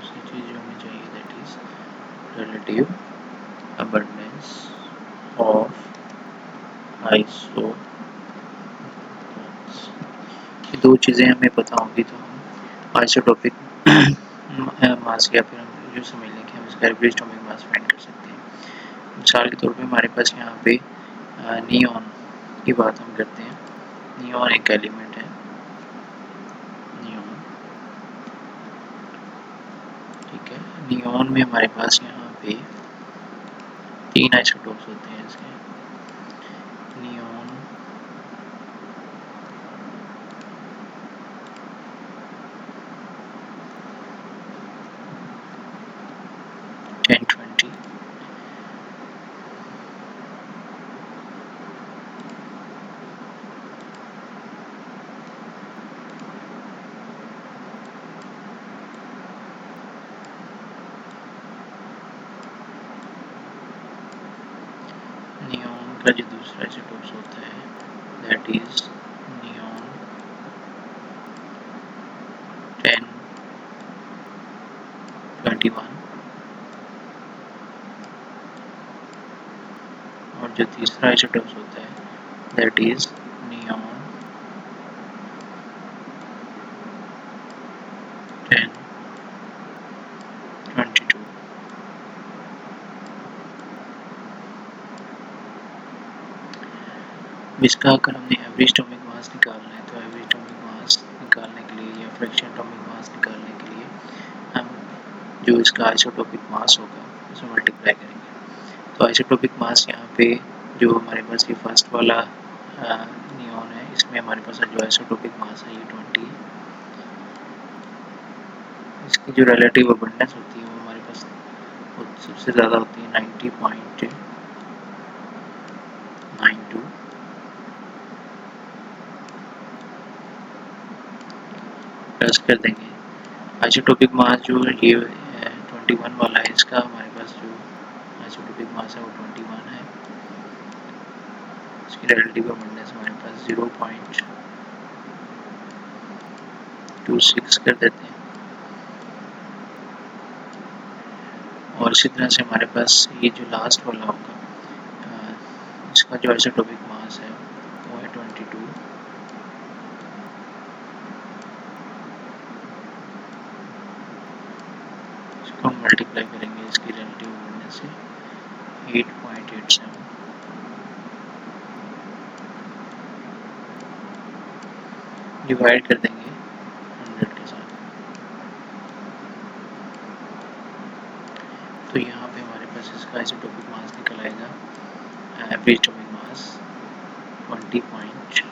दूसरी चीज़ जो हमें चाहिए that is relative abundance of isotopes. ये दो चीज़ें हमें पता होंगी तो हम आइसोटोपिक मास या फिर हम जो समझ लें कि हम इसका एवरेज एटॉमिक मास फाइंड कर सकते हैं। मिसाल के तौर पे हमारे पास यहाँ पे नियॉन की बात हम करते हैं। नियॉन एक एलिमेंट है, नियॉन, ठीक है। नियॉन में हमारे पास यहाँ पे 3 आइसोटोप्स होते हैं इसके। नियॉन नियॉन का जो दूसरा आइसोटोप्स होता है दैट इज नियॉन 1021 और जो तीसरा आइसोटोप्स होता है दैट इज नियॉन 1022। इसका अगर हमने एवरेज एटॉमिक मास निकालना है तो एवरेज एटॉमिक मास निकालने के लिए या फ्रैक्शन एटॉमिक मास निकालने के लिए हम जो इसका आइसोटोपिक मास होगा उसे मल्टीप्लाई करेंगे। तो आइसोटोपिक मास यहाँ पे जो हमारे पास ये फर्स्ट वाला नियॉन है इसमें हमारे पास जो आइसोटोपिक मास है ये 20 है। इसकी जो रिलेटिव अबंडेंस होती है वो हमारे पास सबसे ज़्यादा होती है 90.92 प्लस कर देंगे। आइसोटोपिक मास जो ये 21 वाला है इसका हमारे पास जो आइसोटोपिक मास है वो 21 है। इसकी रिलेटिव अबंडेंस हमारे पास 0.26 कर देते हैं। और इसी तरह से हमारे पास ये जो लास्ट वाला होगा इसका जो आइसोटोपिक मास है वो है 22। इसको हम मल्टीप्लाई करेंगे इसकी रिलेटिव अबंडेंस से 8.87 डिवाइड कर देंगे 100 के साथ। तो यहाँ पे हमारे पास इसका आइसोटोपिक मास निकल आएगा एवरेज एटॉमिक मास 20.18।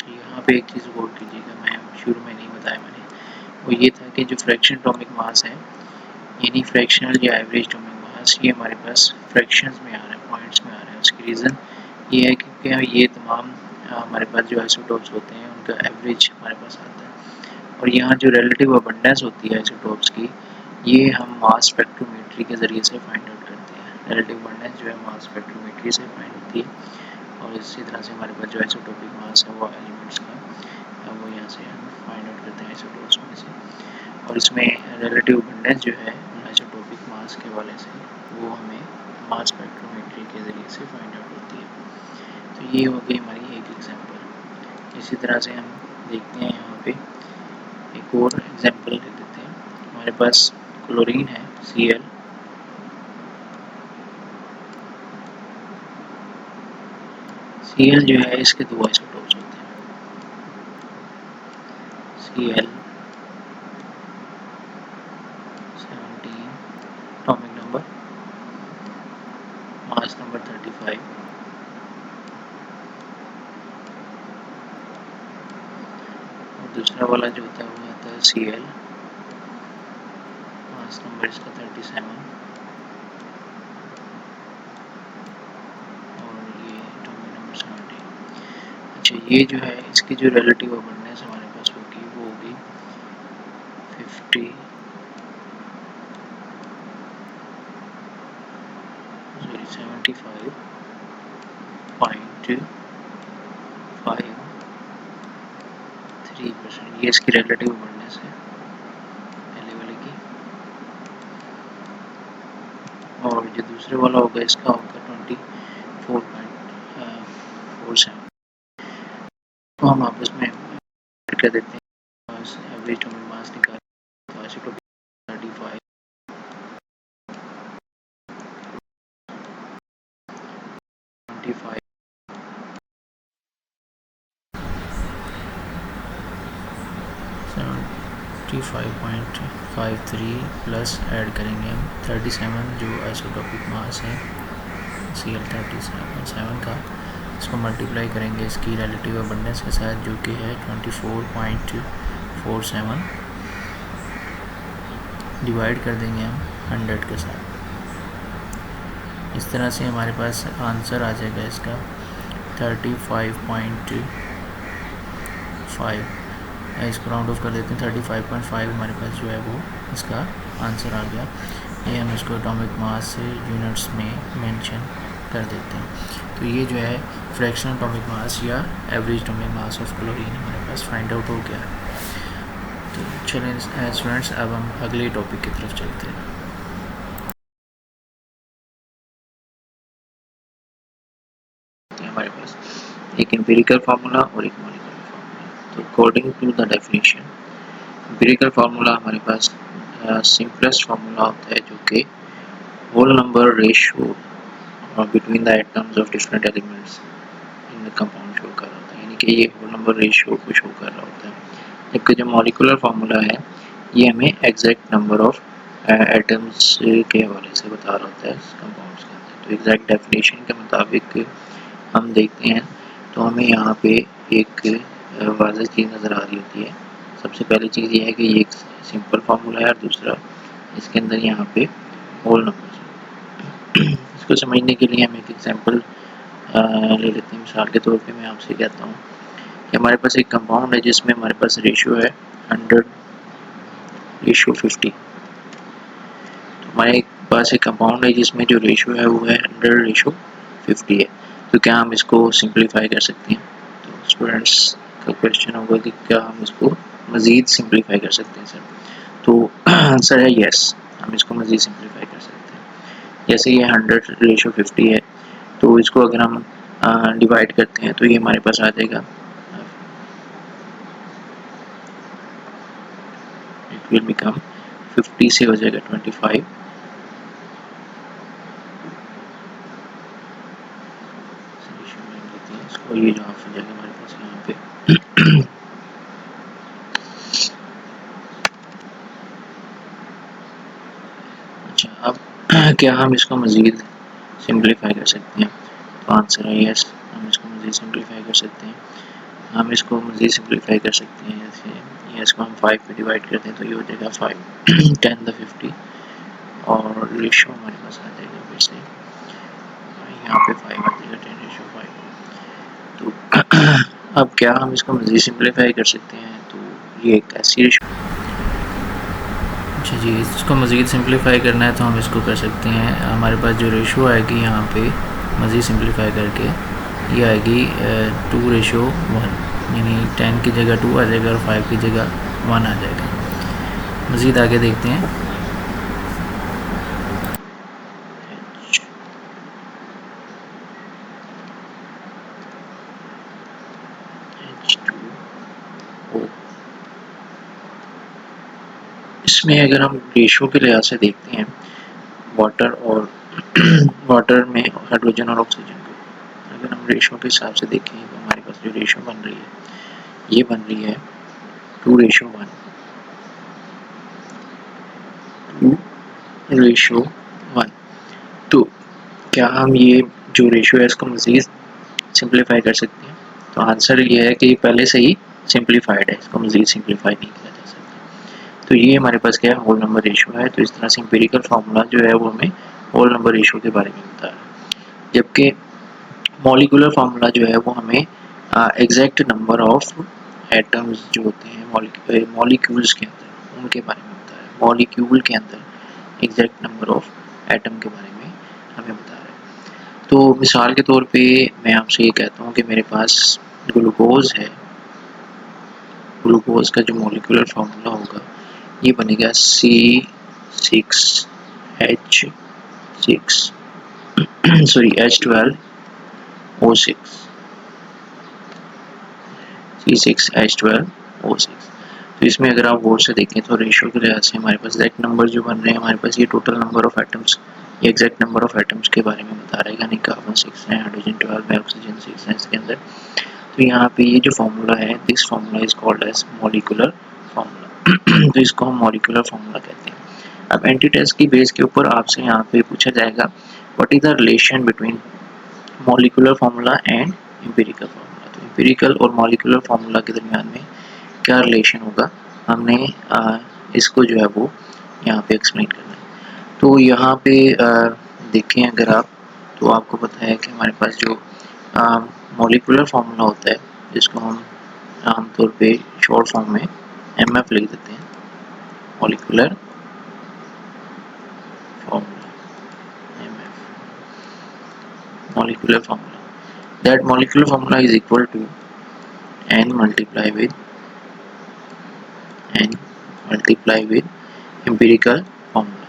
यहाँ पे एक चीज़ गौर कीजिएगा, मैं शुरू में नहीं बताया मैंने, वो ये था कि जो फ्रैक्शन एटॉमिक मास है यानी फ्रैक्शनल या एवरेज एटॉमिक मास ये हमारे पास फ्रैक्शंस में आ रहा है, पॉइंट्स में आ रहा है। उसकी रीज़न ये है क्योंकि ये तमाम हमारे पास जो आइसोटोप्स होते हैं उनका एवरेज हमारे पास आता है। और यहाँ जो रिलेटिव अबंडेंस होती है आइसोटोप्स की ये हम मास स्पेक्ट्रोमेट्री के ज़रिए से फाइंड आउट करते हैं। रिलेटिव अबंडेंस जो है मास स्पेक्ट्रोमेट्री से फाइंड होती है। और इसी तरह से हमारे पास जो आइसोटोपिक मास है वो एलिमेंट्स का वो यहाँ से हम फाइंड आउट करते हैं आइसोटोप्स में से। और इसमें रिलेटिव अबंडेंस जो है आइसोटोपिक मास के वाले से वो हमें मास स्पेक्ट्रोमेट्री के ज़रिए से फाइंड आउट होती है। तो ये हो गई हमारी एक एग्जांपल। इसी तरह से हम देखते हैं यहाँ पे एक और एग्जांपल ले लेते हैं। हमारे पास क्लोरीन है Cl, Cl जो है इसके दो आइसोटोप्स होते हैं Cl 17 atomic number, mass number 35। और दूसरा वाला जो होता है वो आता है Cl, मास नंबर इसका 37 और ये एटॉमिक नंबर 17। अच्छा, ये जो है इसकी जो रिलेटिव अबंडेंस हमारे पास होगी वो होगी 75 0.53%, ये इसकी रिलेटिव अबंडेंस है पहले वाले की। और जो दूसरे वाला होगा इसका होगा 24.47। तो हम आपस में कर देते हैं, एवरेज टोटल मास निकाल 35 25 75.53 प्लस ऐड करेंगे हम 37 जो आइसोटोपिक मास है Cl37 का, इसको मल्टीप्लाई करेंगे इसकी रिलेटिव अबंडेंस के साथ जो कि है 24.47, डिवाइड कर देंगे हम 100 के साथ। इस तरह से हमारे पास आंसर आ जाएगा इसका 35.5। इसको राउंड ऑफ कर देते हैं 35.5, हमारे पास जो है वो इसका आंसर आ गया। ये हम इसको एटॉमिक मास से यूनिट्स में मेंशन कर देते हैं। तो ये जो है फ्रैक्शनल एटॉमिक मास या average atomic mass of chlorine हमारे पास फाइंड आउट हो गया है। तो चलें स्टूडेंट्स, अब हम अगले टॉपिक की तरफ चलते हैं। हमारे पास एक एम्पिरिकल फार्मूला और एक मॉलिक्यूलर फार्मूला। तो according to the definition, empirical formula हमारे पास सिंपलेस्ट फार्मूला होता है जो कि whole number ratio between the atoms of different elements in the compound show कर रहा होता है, यानी कि ये होल नंबर रेशियो को शो कर रहा होता है। जबकि जो मॉलिक्यूलर फार्मूला है ये हमें एग्जैक्ट नंबर ऑफ एटम्स के हवाले से बता रहा होता है कंपाउंड्स के अंदर। तो एग्जैक्ट डेफिनेशन के मुताबिक हम देखते हैं तो हमें यहाँ पे एक वाज़ेह चीज़ नज़र आ रही होती है। सबसे पहली चीज़ ये है कि ये एक सिंपल फार्मूला है और दूसरा इसके अंदर यहाँ पे होल नंबर्स हैं। इसको समझने के लिए हम एक एग्जांपल ले लेते हैं। मिसाल के तौर पे मैं आपसे कहता हूँ कि हमारे पास एक कंपाउंड है जिसमें हमारे पास रेशियो है 100:50। तो हमारे पास एक कंपाउंड है जिसमें जो रेशियो है वो है 100:50 है। तो क्या हम इसको सिंप्लीफाई कर सकते हैं? तो स्टूडेंट्स का क्वेश्चन होगा कि क्या हम इसको मज़ीद सिंप्लीफाई कर सकते हैं सर? तो आंसर है यस, हम इसको मज़ीद सिंप्लीफाई कर सकते हैं। जैसे ये 100:50 है, तो इसको अगर हम डिवाइड करते हैं तो ये हमारे पास आ जाएगा, इट विल बिकम 50 से हो जाएगा 25, इसको ये जो हाफ हो जाएगा हमारे पास यहाँ पे। अच्छा, अब क्या हम इसको मज़ीद सिंप्लीफाई कर सकते हैं? तो आंसर है यस, हम इसको मज़ीद सिंप्लीफाई कर सकते हैं। हम इसको मज़ीद सिंप्लीफाई कर सकते हैं, जैसे ये इसको हम 5 पे डिवाइड करते हैं तो ये हो जाएगा 5 10⁻⁵, और रेशो हमारे पास आ जाएगा फिर से यहाँ पे 5 आ जाएगा 10:5। तो अब क्या हम इसको मज़ीद सिंप्लीफाई कर सकते हैं? तो ये एक ऐसी रेशो। अच्छा जी, इसको मज़ीद सिंप्लीफाई करना है तो हम इसको कर सकते हैं। हमारे पास जो रेशो आएगी यहाँ पे मज़ीद सिंप्लीफाई करके ये आएगी 2:1, यानी 10 की जगह 2 आ जाएगा और 5 की जगह 1 आ जाएगा। मज़ीद आगे देखते हैं। इसमें अगर हम रेशो के लिहाज से देखते हैं वाटर और वाटर में हाइड्रोजन और ऑक्सीजन को, अगर हम रेशो के हिसाब से देखें तो हमारे पास जो रेशो बन रही है ये बन रही है 2:1, 2:1। तो क्या हम ये जो रेशो है इसको मज़ीद सिंप्लीफाई कर सकते हैं? तो आंसर ये है कि ये पहले से ही सिंप्लीफाइड है, इसको मज़ीद सिंप्लीफाई नहीं किया जा सकता। तो ये हमारे पास क्या है, होल नंबर रेशियो है। तो इस तरह से एम्पिरिकल फार्मूला जो है वो हमें होल नंबर रेशियो के बारे में बता रहा है, जबकि मॉलिक्यूलर फार्मूला जो है वो हमें एग्जैक्ट नंबर ऑफ एटम्स जो होते हैं मॉलिक्यूल्स के अंदर उनके बारे में बता रहा है। मॉलिक्यूल के अंदर एग्जैक्ट नंबर ऑफ एटम के बारे में हमें बता रहा है। तो तो मिसाल के तौर पे मैं आपसे ये कहता हूँ कि मेरे पास ग्लूकोज है, ग्लूकोज का जो मॉलिक्यूलर फार्मूला होगा ये बनेगा C6H6 सॉरी H12O6, C6H12O6। तो इसमें अगर आप गौर से देखें तो रेशियो के लिहाज से हमारे पास एग्जैक्ट नंबर जो बन रहे हैं, हमारे पास ये टोटल नंबर ऑफ एटम्स, ये एग्जैक्ट नंबर ऑफ एटम्स के बारे में बता रहा है, यानी कार्बन 6 है, हाइड्रोजन 12 है, ऑक्सीजन 6 है इसके अंदर। तो यहाँ पे ये जो फार्मूला है, this formula is called as molecular formula. तो इसको हम मॉलिक्यूलर फार्मूला कहते हैं। अब एंटी टेस्ट की बेस के ऊपर आपसे यहाँ पे पूछा जाएगा what is the relation between molecular formula and empirical formula. तो एम्पिरिकल और मॉलिक्यूलर फार्मूला के दरमियान में क्या रिलेशन होगा, हमने इसको जो है वो यहाँ पे एक्सप्लेन करना है। तो यहाँ पे देखें अगर आप, तो आपको पता है कि हमारे पास जो मॉलिक्यूलर फार्मूला होता है, जिसको हम आमतौर पे शॉर्ट फॉर्म में MF लिख देते हैं, molecular formula, MF, molecular formula, that molecular formula is equal to N multiply with empirical formula।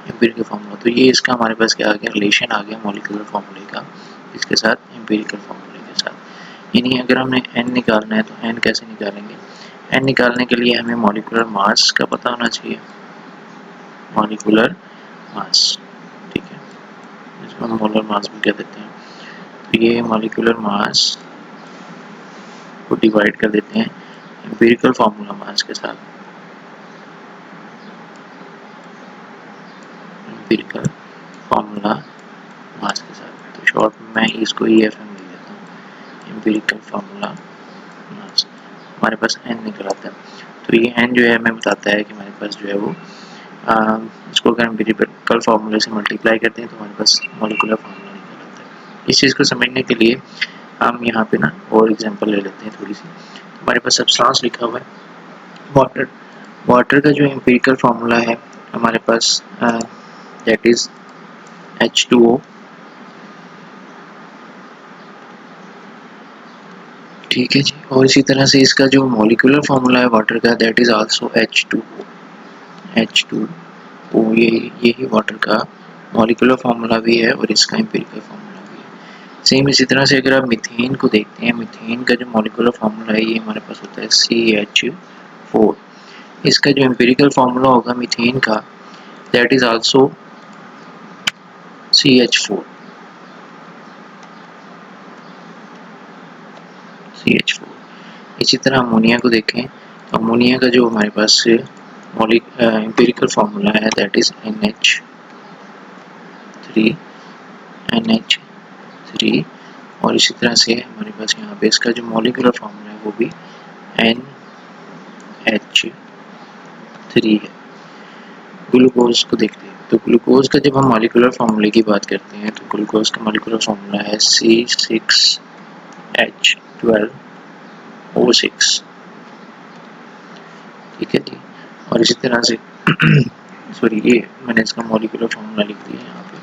Empirical formula, तो ये इसका हमारे पास क्या आ गया, रिलेशन आ गया मॉलिक्यूलर फार्मूले का इसके साथ, एम्पिरिकल फार्मूले के साथ। यानी अगर हमने N निकालना है तो N कैसे निकालेंगे, N निकालने के लिए हमें मॉलिक्यूलर मास का पता होना चाहिए, मॉलिक्यूलर मास, ठीक है, इसको हम मोलर मास भी कह देते हैं। तो ये मॉलिक्यूलर मास को डिवाइड कर देते हैं एम्पिरिकल फार्मूला मास के साथ, एम्पिरिकल फार्मूला मास के साथ। तो शॉर्ट में मैं इसको EFM लिख देता हूँ, एम्पिरिकल फार्मूला मास। हमारे पास N निकल आता है, तो ये N जो है हमें बताता है कि हमारे पास जो है वो इसको अगर एम्पिरिकल फार्मूले से मल्टीप्लाई करते हैं तो हमारे पास मॉलिक्यूलर फार्मूला निकल आता है। इस चीज़ को समझने के लिए हम यहाँ पे ना और एग्जांपल ले लेते हैं थोड़ी सी। हमारे पास सब्सटेंस लिखा हुआ है वाटर, वाटर का जो एम्पिरिकल फार्मूला है हमारे पास दैट इज H2O, ठीक है जी। और इसी तरह से इसका जो मॉलिक्यूलर फार्मूला है वाटर का दैट इज आल्सो H2O, यही वाटर का मॉलिक्यूलर फार्मूला भी है और इसका एम्पिरिकल फार्मूला भी है। सेम इसी तरह से अगर आप मीथेन को देखते हैं, मीथेन का जो मॉलिक्यूलर फार्मूला है ये हमारे पास होता है CH4। इसका जो एम्पिरिकल फार्मूला होगा मीथेन का दैट इज आल्सो CH4। इसी तरह अमोनिया को देखें तो अमोनिया का जो हमारे पास एम्पिरिकल फार्मूला है दैट इज NH3 और इसी तरह से हमारे पास यहाँ पे इसका जो मॉलिक्यूलर फार्मूला है वो भी NH3 है। ग्लूकोज को देखते हैं तो ग्लूकोज का जब हम मॉलिक्यूलर फार्मूले की बात करते हैं तो ग्लूकोज का मॉलिक्यूलर फार्मूला है C6H12O6, ठीक है जी। और इसी तरह से सॉरी ये मैंने इसका मॉलिक्यूलर फार्मूला लिख दिया यहाँ पे।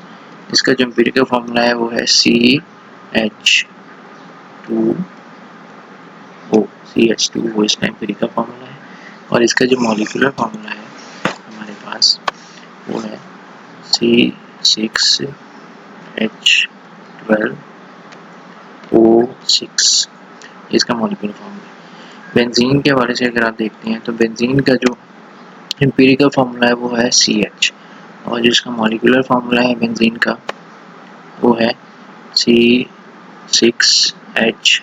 इसका जो एम्पिरिकल फार्मूला है वो है CH2O, इसका एम्पिरिकल फार्मूला है। और इसका जो मॉलिक्यूलर फार्मूला है हमारे पास वो है C6H12O6, इसका मॉलिक्यूलर फार्मूला है। बेंजीन के हवाले से अगर आप देखते हैं तो बेंजीन का जो एम्पिरिकल फार्मूला है वो है CH और जिसका मॉलिक्यूलर फार्मूला है बेंजीन का वो है C6H6,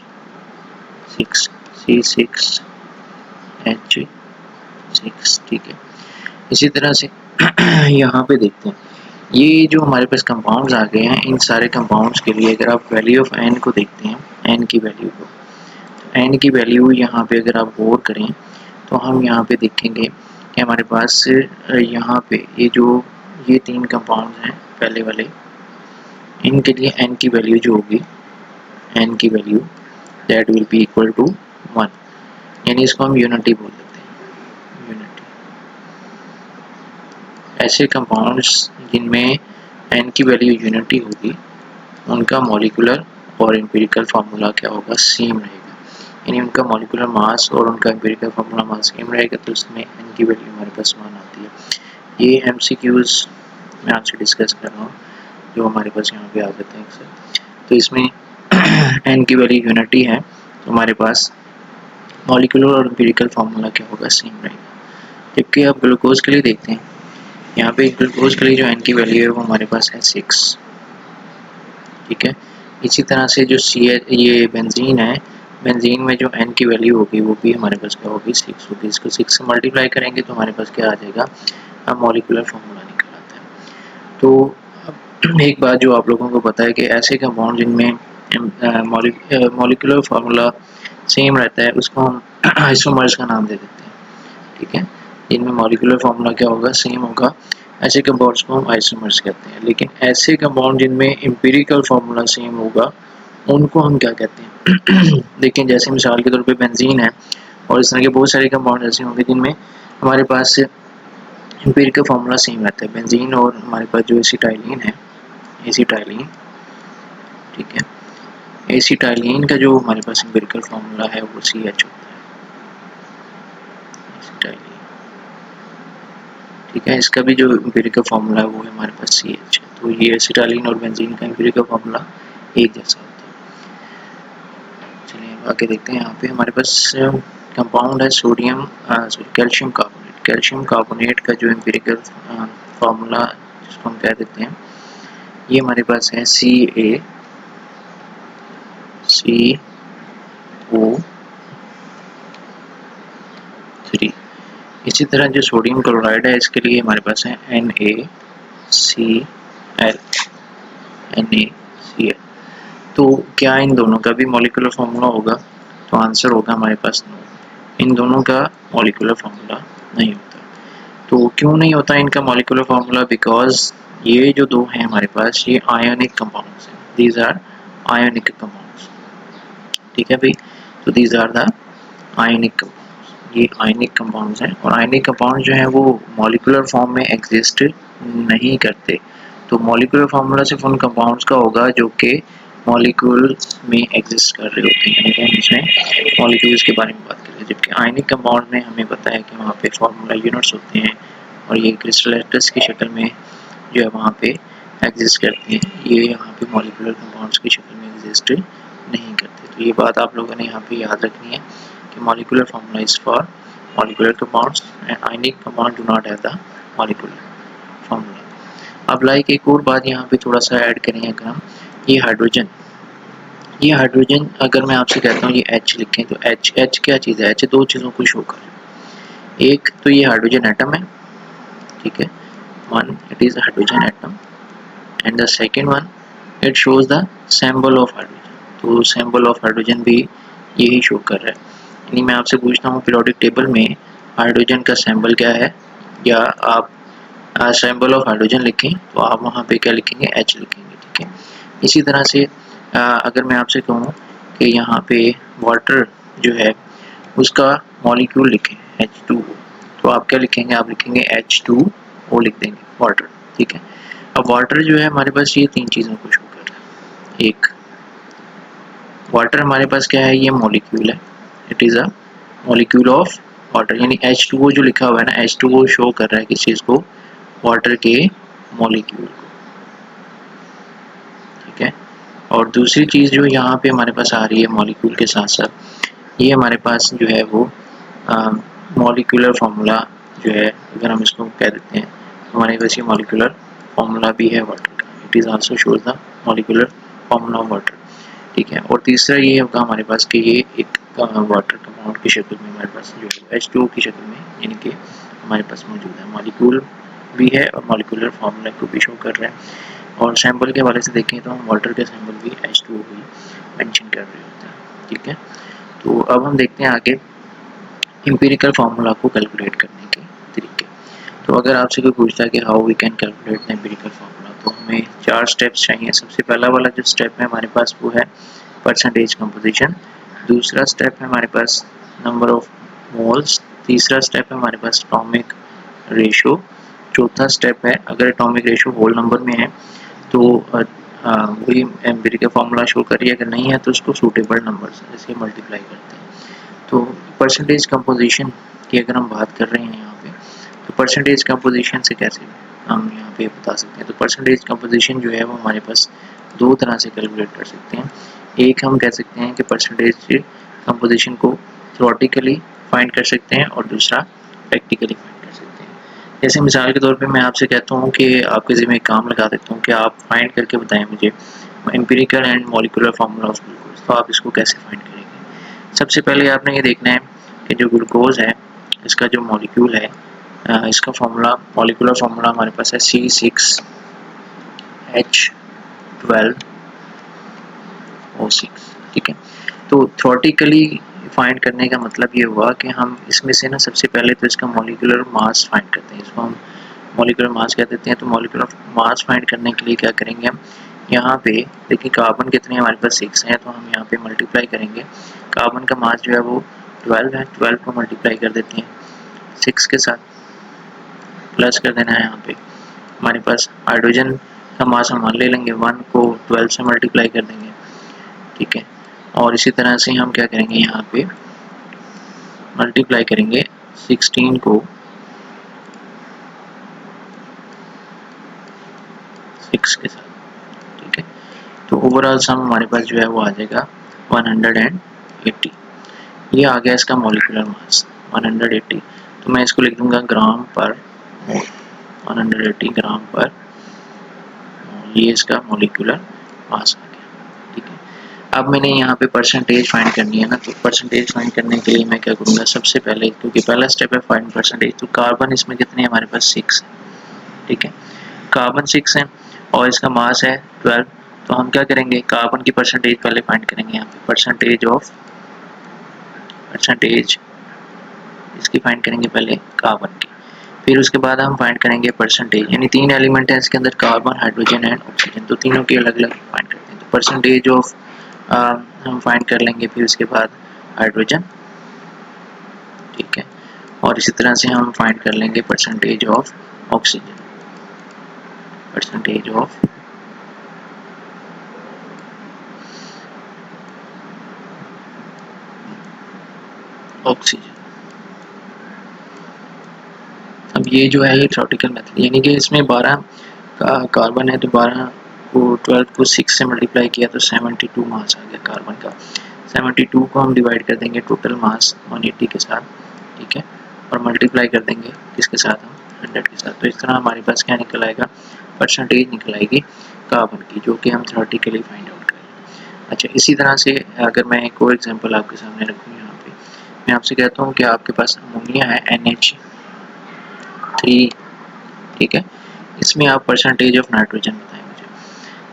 ठीक है। इसी तरह से यहाँ पे देखते हैं ये जो हमारे पास कंपाउंड्स आ गए हैं, इन सारे कंपाउंड्स के लिए अगर आप वैल्यू ऑफ N को देखते हैं, N की वैल्यू को, तो N की वैल्यू यहाँ पे अगर आप गौर करें तो हम यहाँ पे देखेंगे कि हमारे पास यहाँ पे ये तीन कंपाउंड हैं पहले वाले, इनके लिए N की वैल्यू जो होगी, N की value that will be equal to 1, यानी इसको हम यूनिटी बोल देते हैं, यूनिटी। ऐसे कंपाउंड्स जिनमें n की वैल्यू यूनिटी होगी उनका मॉलिक्यूलर और एम्पिरिकल फार्मूला क्या होगा, सेम रहेगा। यानी उनका मॉलिक्यूलर मास और उनका एम्पिरिकल फार्मूला मास सेम रहेगा, तो उसमें n की वैल्यू हमारे पास 1 आती है। ये MCQs मैं आपसे डिस्कस कर रहा हूँ जो हमारे पास यहाँ पे आ जाते हैं अक्सर। तो इसमें n की वैल्यू यूनिटी है तो हमारे पास मॉलिक्यूलर और एम्पिरिकल फार्मूला क्या होगा, सेम रहेगा। जबकि आप ग्लूकोज के लिए देखते हैं, यहाँ पे ग्लूकोज के लिए जो n की वैल्यू है वो हमारे पास है 6, ठीक है। इसी तरह से जो ये बेंजीन है, बेंजीन में जो n की वैल्यू होगी वो भी हमारे पास क्या होगी, 6 होगी। इसको 6 से मल्टीप्लाई करेंगे तो हमारे पास क्या आ जाएगा, अब मॉलिक्यूलर फार्मूला निकल आता है। तो एक बात जो आप लोगों को पता है कि ऐसे कंपाउंड जिनमें मॉलिक्यूलर फार्मूला सेम रहता है उसको हम आइसोमर्स का नाम दे देते हैं, ठीक है। जिनमें मॉलिक्यूलर फार्मूला क्या होगा, सेम होगा, ऐसे कंपाउंड्स को हम आइसोमर्स कहते हैं। लेकिन ऐसे कंपाउंड जिनमें एम्पिरिकल फार्मूला सेम होगा उनको हम क्या कहते हैं देखिए, जैसे मिसाल के तौर पे बेंजीन है और इस तरह के बहुत सारे कंपाउंड ऐसे होंगे जिनमें हमारे पास एम्पिरिकल फार्मूला सेम रहता है। बेंजीन और हमारे पास जो एसिटाइलिन है, एसिटाइलिन, ठीक है, एसिटाइलिन का जो हमारे पास एम्पिरिकल फार्मूला है वो CH होता है, एसिटाइलिन, ठीक है। इसका भी जो एम्पिरिकल फार्मूला है वो है हमारे पास CH। तो ये एसिटाइलिन और बेंजीन का एम्पिरिकल फार्मूला एक जैसा होता है। चलिए आगे देखते हैं। यहाँ पे हमारे पास कंपाउंड है sodium calcium carbonate. Calcium carbonate का जो एम्पिरिकल फार्मूला जिसको हम कह देते हैं, ये हमारे पास है CaCO3। इसी तरह जो सोडियम क्लोराइड है इसके लिए हमारे पास है NaCl। तो क्या इन दोनों का भी मॉलिक्यूलर फार्मूला होगा, तो आंसर होगा हमारे पास नो, इन दोनों का मॉलिक्यूलर फार्मूला नहीं होता। तो क्यों नहीं होता इनका मॉलिक्यूलर फार्मूला, बिकॉज ये जो दो हैं हमारे पास ये आयोनिक कंपाउंड्स हैं, दीज आर आयोनिक कंपाउंड्स, ठीक है भाई। तो these are the ionic compounds, ये आयोनिक कंपाउंड्स हैं और आयोनिक कंपाउंड जो हैं वो मॉलिक्यूलर फॉर्म में एग्जिस्ट नहीं करते। तो मॉलिक्यूलर फार्मूला सिर्फ उन कंपाउंड्स का होगा जो कि मॉलिक्यूल में एग्जिस्ट कर रहे होते हैं, यानी कि हम इसमें मॉलिक्यूल्स के बारे में बात करें। जबकि आयनिक कंपाउंड में हमें पता है कि वहाँ पे फार्मूला यूनिट्स होते हैं और ये क्रिस्टलेट्स की शक्ल में जो है वहाँ पे एग्जिस्ट करते हैं, ये यहाँ पे मॉलिक्यूलर कंपाउंड्स की शक्ल में एग्जिस्ट नहीं करते। तो ये बात आप लोगों ने यहाँ पे याद रखनी है कि molecular formula is for molecular compounds and ionic compound do not have the molecular formula. अब लाइक एक और बात यहाँ पे थोड़ा सा ऐड करें, अगर हम ये हाइड्रोजन अगर मैं आपसे कहता हूँ ये H लिखें तो H क्या चीज़ है, H दो चीज़ों को शो कर, एक तो ये हाइड्रोजन एटम है, ठीक है, one it is hydrogen atom and the second one it shows the symbol of hydrogen. तो सिंबल ऑफ हाइड्रोजन भी यही शो कर रहा है। यानी मैं आपसे पूछता हूँ पीरियोडिक टेबल में हाइड्रोजन का सिंबल क्या है, या आप सिंबल ऑफ हाइड्रोजन लिखें तो आप वहाँ पे क्या लिखेंगे, H लिखेंगे, ठीक है। इसी तरह से अगर मैं आपसे कहूँ कि यहाँ पे वाटर जो है उसका मॉलिक्यूल लिखें H2O, तो आप क्या लिखेंगे, आप लिखेंगे H2O लिख देंगे, वाटर, ठीक है। अब वाटर जो है हमारे पास ये तीन चीज़ों को शो कर रहा है। एक वाटर हमारे पास क्या है, ये मॉलिक्यूल है, it is a molecule of water, यानी H2O जो लिखा हुआ है ना, H2O शो कर रहा है किस चीज़ को, वाटर के मॉलिक्यूल को, ठीक है। और दूसरी चीज़ जो यहाँ पे हमारे पास आ रही है मॉलिक्यूल के साथ साथ, ये हमारे पास जो है वो मॉलिक्यूलर फार्मूला जो है, अगर हम इसको कह देते हैं हमारे पास ये मॉलिक्यूलर फार्मूला भी है वाटर का, it is also shows the molecular formula of water, ठीक है। और तीसरा ये होगा हमारे पास कि ये एक वाटर कंपाउंड की शक्ल में हमारे पास जो है H2O की शक्ल में यानी कि हमारे पास मौजूद है, मॉलिक्यूल भी है और मॉलिक्यूलर फार्मूला को भी शो कर रहा है। और सैम्पल के हवाले से देखें तो हम वाटर के सैम्पल भी H2O भी मेंशन कर रहे होते हैं, ठीक है। तो अब हम देखते हैं आगे एम्पिरिकल फार्मूला को कैलकुलेट करने के तरीके। तो अगर आपसे कोई पूछता है कि how we can calculate the empirical formula, तो हमें 4 स्टेप्स चाहिए। सबसे पहला वाला जो स्टेप है हमारे पास वो है परसेंटेज कंपोजिशन, दूसरा स्टेप है हमारे पास नंबर ऑफ मोल्स, तीसरा स्टेप है हमारे पास एटॉमिक रेशो, चौथा स्टेप है, अगर एटॉमिक रेशियो होल नंबर में है तो वही एम्पिरिकल फार्मूला शो करिए, अगर नहीं है तो उसको सूटेबल नंबर से ऐसे मल्टीप्लाई करते हैं। तो परसेंटेज कंपोजिशन की अगर हम बात कर रहे हैं यहाँ पे, तो परसेंटेज कंपोजिशन से कैसे हम यहाँ पे बता सकते हैं। तो परसेंटेज कंपोजिशन जो है वो हमारे पास दो तरह से कैलकुलेट कर सकते हैं। एक हम कह सकते हैं कि परसेंटेज कंपोजिशन को थ्योरेटिकली फाइंड कर सकते हैं और दूसरा प्रैक्टिकली फाइंड कर सकते हैं। जैसे मिसाल के तौर पे मैं आपसे कहता हूँ कि आपके ज़िम्मे एक काम लगा देता हूँ कि आप फाइंड करके बताएं मुझे empirical and molecular formula of glucose. तो आप इसको कैसे फाइंड करेंगे। सबसे पहले आपने ये देखना है कि जो ग्लूकोज है इसका जो मॉलिक्यूल है, इसका फार्मूला मॉलिक्यूलर फार्मूला हमारे पास है C6H12O6। ठीक है, तो थ्योरेटिकली फाइंड करने का मतलब ये हुआ कि हम इसमें से ना सबसे पहले तो इसका मॉलिक्यूलर मास फाइंड करते हैं, इसको हम मॉलिक्यूलर मास कह देते हैं। तो मॉलिक्यूलर मास फाइंड करने के लिए क्या करेंगे हम, यहाँ पे देखिए कार्बन कितने हमारे पास 6 है, तो हम यहाँ पे मल्टीप्लाई करेंगे। कार्बन का मास जो है वो 12 है, 12 को मल्टीप्लाई कर देते हैं 6 के साथ, प्लस कर देना है यहाँ पे। हमारे पास हाइड्रोजन का मास हम ले लेंगे, 1 को 12 से मल्टीप्लाई कर देंगे। ठीक है, और इसी तरह से हम क्या करेंगे, यहाँ पे मल्टीप्लाई करेंगे 16 को 6 के साथ। ठीक है, तो ओवरऑल सम हमारे पास जो है वो आ जाएगा 180। ये आ गया इसका मॉलिक्यूलर मास 180। तो मैं इसको लिख दूंगा ग्राम पर मोल, 180 ग्राम पर मोल, ये इसका मॉलिक्यूलर मास आ गया। ठीक है, अब मैंने यहाँ पे परसेंटेज फाइंड करनी है ना, तो परसेंटेज फाइंड करने के लिए मैं क्या करूँगा, सबसे पहले क्योंकि पहला स्टेप है फाइंड परसेंटेज, तो कार्बन इसमें कितने हैं हमारे पास 6 है। ठीक है, कार्बन 6 है और इसका मास है 12। तो हम क्या करेंगे, कार्बन की परसेंटेज पहले फाइंड करेंगे। यहाँ पे परसेंटेज इसकी फाइंड करेंगे पहले कार्बन की, फिर उसके बाद हम फाइंड करेंगे परसेंटेज, यानी 3 एलिमेंट है इसके अंदर, कार्बन, हाइड्रोजन एंड ऑक्सीजन, तो तीनों की अलग अलग फाइंड करते हैं। तो परसेंटेज ऑफ हम फाइंड कर लेंगे, फिर उसके बाद हाइड्रोजन। ठीक है, और इसी तरह से हम फाइंड कर लेंगे percentage of oxygen, percentage of oxygen. अब ये जो है ये थ्योरेटिकल मेथड, यानी कि इसमें 12 का कार्बन है, तो 12 को 12 को 6 से मल्टीप्लाई किया तो 72 मास आ गया कार्बन का। 72 को हम डिवाइड कर देंगे टोटल मास 180 के साथ। ठीक है, और मल्टीप्लाई कर देंगे किसके साथ, हम 100 के साथ। तो इस तरह हमारे पास क्या निकल आएगा, परसेंटेज निकल आएगी कार्बन की, जो कि हम थ्योरेटिकली फाइंड आउट करेंगे। अच्छा, इसी तरह से अगर मैं एक और एग्जांपल आपके सामने रखूँ, यहाँ पे मैं आपसे कहता हूँ कि आपके पास अमोनिया है NH3। ठीक है, इसमें आप परसेंटेज ऑफ नाइट्रोजन बताएं मुझे।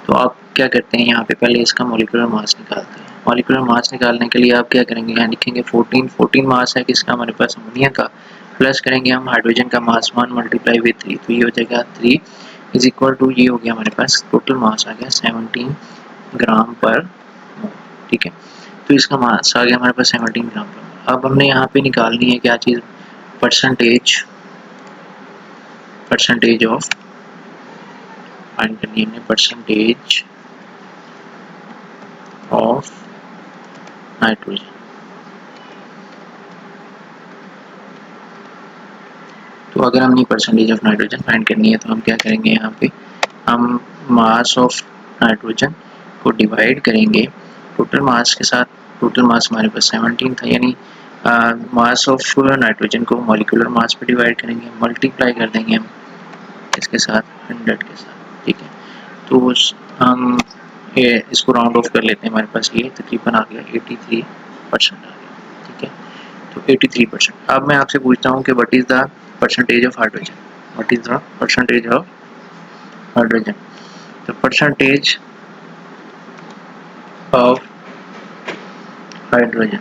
तो आप क्या करते हैं, यहाँ पे पहले इसका मॉलिक्यूलर मास निकालते हैं। मॉलिक्यूलर मास निकालने के लिए आप क्या करेंगे, यहाँ लिखेंगे 14 मास है किसका, हमारे पास अमोनिया का, प्लस करेंगे हम हाइड्रोजन का मास 1 मल्टीप्लाई विद 3, तो ये हो जाएगा 3 इज इक्वल टू, ये हो गया हमारे पास टोटल मास आ गया 17 ग्राम पर मोल। ठीक है, तो इसका मास आ गया हमारे पास 17 ग्राम पर मोल। अब हमने यहाँ पे निकालनी है क्या चीज़, परसेंटेज ऑफ फाइंड करनी है, परसेंटेज ऑफ नाइट्रोजन। तो अगर हमने परसेंटेज ऑफ नाइट्रोजन फाइंड करनी है तो हम क्या करेंगे, यहाँ पे हम मास ऑफ नाइट्रोजन को डिवाइड करेंगे टोटल मास के साथ। टोटल मास हमारे पास 17 था, यानी मास ऑफ नाइट्रोजन को मॉलिक्यूलर मास पे डिवाइड करेंगे, मल्टीप्लाई कर देंगे हम इसके साथ 100 के साथ। ठीक है, तो हम इसको राउंड ऑफ कर लेते हैं, हमारे पास ये तकरीबन आ गया 83% आ गया। ठीक है, तो 83%। अब मैं आपसे पूछता हूँ कि what is the percentage of hydrogen, what is the percentage of hydrogen. तो परसेंटेज ऑफ हाइड्रोजन,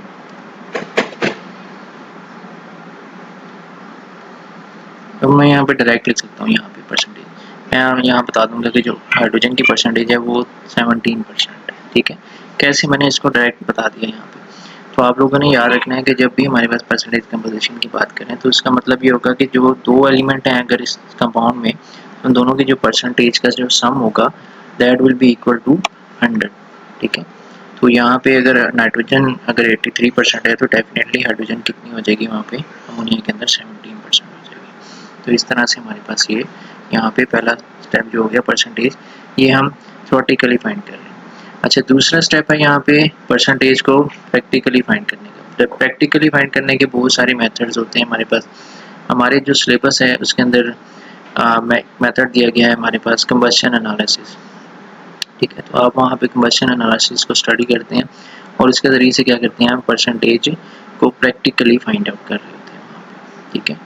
तो मैं यहाँ पे डायरेक्ट लिख सकता हूँ, यहाँ पे परसेंटेज मैं यहाँ बता दूंगा कि जो हाइड्रोजन की परसेंटेज है वो 17% है। ठीक है, कैसे मैंने इसको डायरेक्ट बता दिया यहाँ पे, तो आप लोगों ने याद रखना है कि जब भी हमारे पास परसेंटेज कंपोजिशन की बात करें तो इसका मतलब ये होगा कि जो दो एलिमेंट हैं अगर इस कंपाउंड में, उन दोनों की जो परसेंटेज का जो सम होगा that will be equal to 100। ठीक है, तो यहाँ पे अगर नाइट्रोजन अगर 83% है तो डेफिनेटली हाइड्रोजन कितनी हो जाएगी, वहाँ पे अमोनिया के अंदर 17% हो जाएगी। तो इस तरह से हमारे पास ये यहाँ पे पहला स्टेप जो हो गया परसेंटेज, ये हम थ्योरेटिकली फाइंड कर रहे हैं। अच्छा, दूसरा स्टेप है यहाँ पे परसेंटेज को प्रैक्टिकली फाइंड करने का। प्रैक्टिकली फाइंड करने के बहुत सारे मेथड्स होते हैं हमारे पास। हमारे जो सिलेबस है उसके अंदर मेथड दिया गया है हमारे पास कंबशन एनालिसिस। ठीक है, तो आप वहाँ पे कंबशन एनालिसिस को स्टडी करते हैं और इसके ज़रिए से क्या करते हैं, हम परसेंटेज को प्रैक्टिकली फाइंड आउट कर रहे होते हैं वहाँ पे। ठीक है,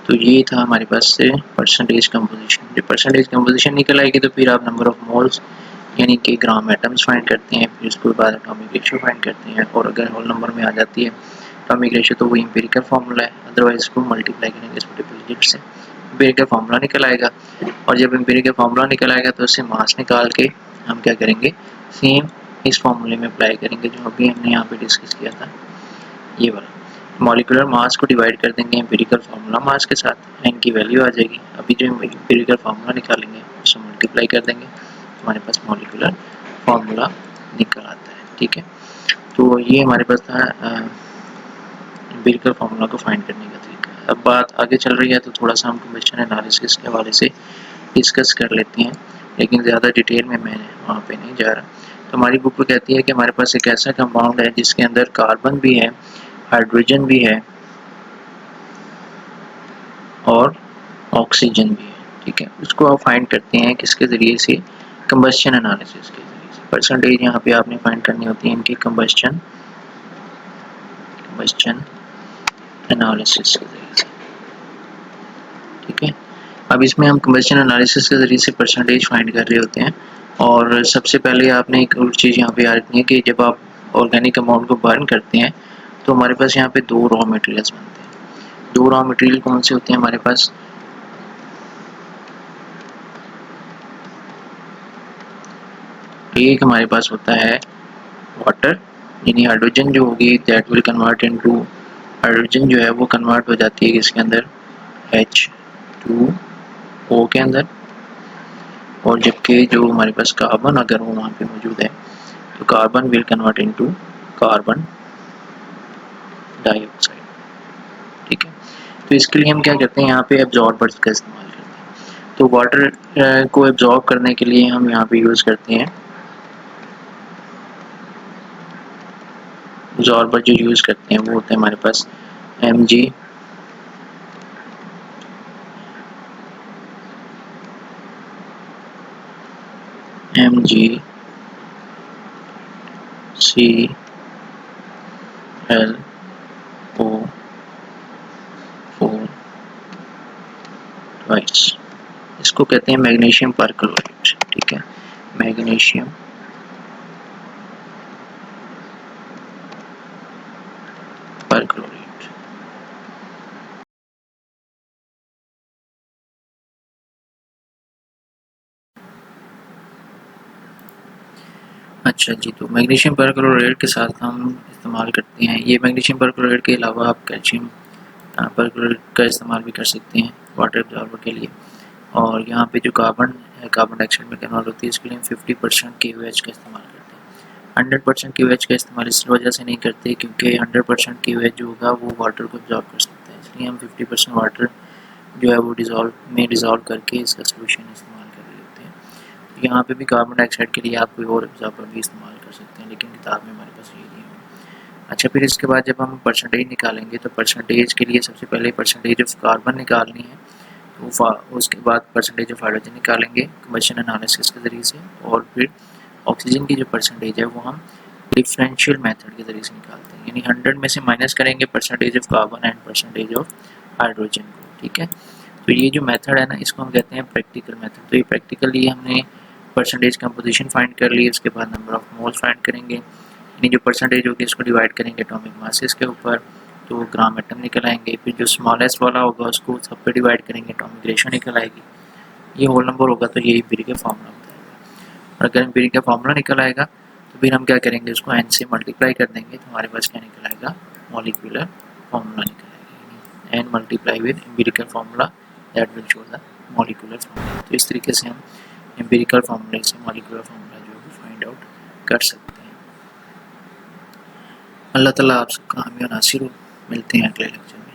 तो ये था हमारे पास से परसेंटेज कंपोजिशन। जब परसेंटेज कंपोजिशन निकल आएगी तो फिर आप नंबर ऑफ मोल्स यानी कि ग्राम एटम्स फाइंड करते हैं, फिर उसके बाद एटॉमिक रेशियो फाइंड करते हैं, और अगर होल नंबर में आ जाती है एटॉमिक रेशियो तो वो एम्पिरिकल फार्मूला है, अदरवाइज इसको मल्टीप्लाई करेंगे इस डिजिट से, एम्पिरिकल फार्मूला निकल आएगा। और जब एम्पिरिकल फार्मूला निकल आएगा तो उससे मास निकाल के हम क्या करेंगे, सेम इस फार्मूले में अप्लाई करेंगे जो अभी हमने यहाँ पे डिस्कस किया था, ये वाला। मॉलिक्यूलर मास को डिवाइड कर देंगे एम्पिरिकल फार्मूला मास के साथ, n की वैल्यू आ जाएगी। अभी जो एम्पिरिकल फार्मूला निकालेंगे उसे मल्टीप्लाई कर देंगे, हमारे पास मॉलिक्यूलर फार्मूला निकल आता है। ठीक है, तो ये हमारे पास था एम्पिरिकल फार्मूला को फाइंड करने का तरीका। अब बात आगे चल रही है तो थोड़ा सा हम कंबशन एनालिसिस के हवाले से डिस्कस कर लेते हैं, लेकिन ज़्यादा डिटेल में मैं वहाँ पे नहीं जा रहा। तो हमारी बुक में कहती है कि हमारे पास एक ऐसा कंपाउंड है जिसके अंदर कार्बन भी है, हाइड्रोजन भी है और ऑक्सीजन भी है। ठीक है, उसको आप फाइंड करते हैं किसके ज़रिए से, कंबशन एनालिसिस के ज़रिए से। परसेंटेज यहाँ पे आपने फाइंड करनी होती है इनकी कंबशन एनालिसिस के ज़रिए से। ठीक है, अब इसमें हम कंबशन एनालिसिस के ज़रिए से परसेंटेज फाइंड कर रहे होते हैं। और सबसे पहले आपने एक और चीज़ यहाँ पे याद रखनी है कि जब आप ऑर्गेनिक कंपाउंड को बर्न करते हैं तो हमारे पास यहाँ पे दो रॉ मटेरियल्स बनते हैं। दो रॉ मटेरियल कौन से होते हैं हमारे पास, एक हमारे पास होता है वाटर, यानी हाइड्रोजन जो होगी that will convert into, hydrogen जो है वो कन्वर्ट हो जाती है किसके अंदर, H2O के अंदर। और जबकि जो हमारे पास कार्बन अगर वो वहाँ पे मौजूद है तो carbon will convert into carbon dioxide. ठीक है, तो इसके लिए हम क्या करते हैं, यहाँ पे एब्जॉर्बर्स का इस्तेमाल करते हैं। तो वाटर को एब्जॉर्ब करने के लिए हम यहाँ पे यूज़ करते हैं, एब्जॉर्बर जो यूज़ करते हैं वो होता है हमारे पास MgClO4 ट्वाइस। इसको कहते हैं मैग्नीशियम परक्लोरेट। ठीक है, मैग्नीशियम परक्लोरेट। अच्छा जी, तो मैग्नीशियम परक्लोरेट के साथ हम इस्तेमाल करते हैं, ये मैग्नीशियम परक्लोरेट के अलावा आप कैल्शियम परक्लोरेट का इस्तेमाल भी कर सकते हैं वाटर एब्जॉर्बर के लिए। और यहाँ पे जो कार्बन है, कार्बन डाइऑक्साइड में कन्वर्ट होती है, इसके लिए हम 50% KOH का इस्तेमाल करते हैं। 100% KOH का इस्तेमाल इस वजह से नहीं करते क्योंकि 100% KOH जो होगा वो वाटर को एब्जॉर्ब कर सकता है, इसलिए हम 50% वाटर जो है वो डिज़ोल्व करके इसका सोल्यूशन इस्तेमाल कर रहे होते हैं। तो यहाँ पे भी कार्बन डाइऑक्साइड के लिए आप कोई और एब्जॉर्बर भी इस्तेमाल कर सकते हैं, लेकिन किताब में हमारे पास ये नहीं है। अच्छा, फिर इसके बाद जब हम परसेंटेज निकालेंगे तो परसेंटेज के लिए सबसे पहले परसेंटेज ऑफ कार्बन निकालनी है, तो उसके बाद परसेंटेज ऑफ हाइड्रोजन निकालेंगे कंबशन एनालिसिस के ज़रिए से, और फिर ऑक्सीजन की जो परसेंटेज है वो हम डिफरेंशियल मेथड के ज़रिए से निकालते हैं, यानी 100 में से माइनस करेंगे percentage of carbon and percentage of hydrogen को। ठीक है, तो ये जो मेथड है ना इसको हम कहते हैं प्रैक्टिकल मेथड। तो ये प्रैक्टिकली हमने परसेंटेज कंपोजिशन फाइंड कर ली, उसके बाद नंबर ऑफ मोल्स फाइंड करेंगे, यानी जो परसेंटेज होगी इसको डिवाइड करेंगे एटॉमिक मासेस के ऊपर तो ग्राम एटम निकल आएंगे। फिर जो स्मॉलेस्ट वाला होगा उसको सब पे डिवाइड करेंगे, एटॉमिक रेशियो निकल आएगी। ये होल नंबर होगा तो ये एम्पिरिकल फार्मूला बताएगा। और अगर एम्पिरिकल फार्मूला निकल आएगा तो फिर हम क्या करेंगे, उसको n से मल्टीप्लाई कर देंगे तो हमारे पास क्या निकल आएगा, मॉलिक्यूलर फार्मूला निकल आएगा, n multiply with empirical formula that will show the molecular formula. तो इस तरीके से हम एम्पिरिकल फार्मूले से मॉलिक्यूलर फार्मूला जो है फाइंड आउट कर सकते हैं। अल्लाह ताला आप सबका हामी और नासिर हो। मिलते हैं अगले लेक्चर में।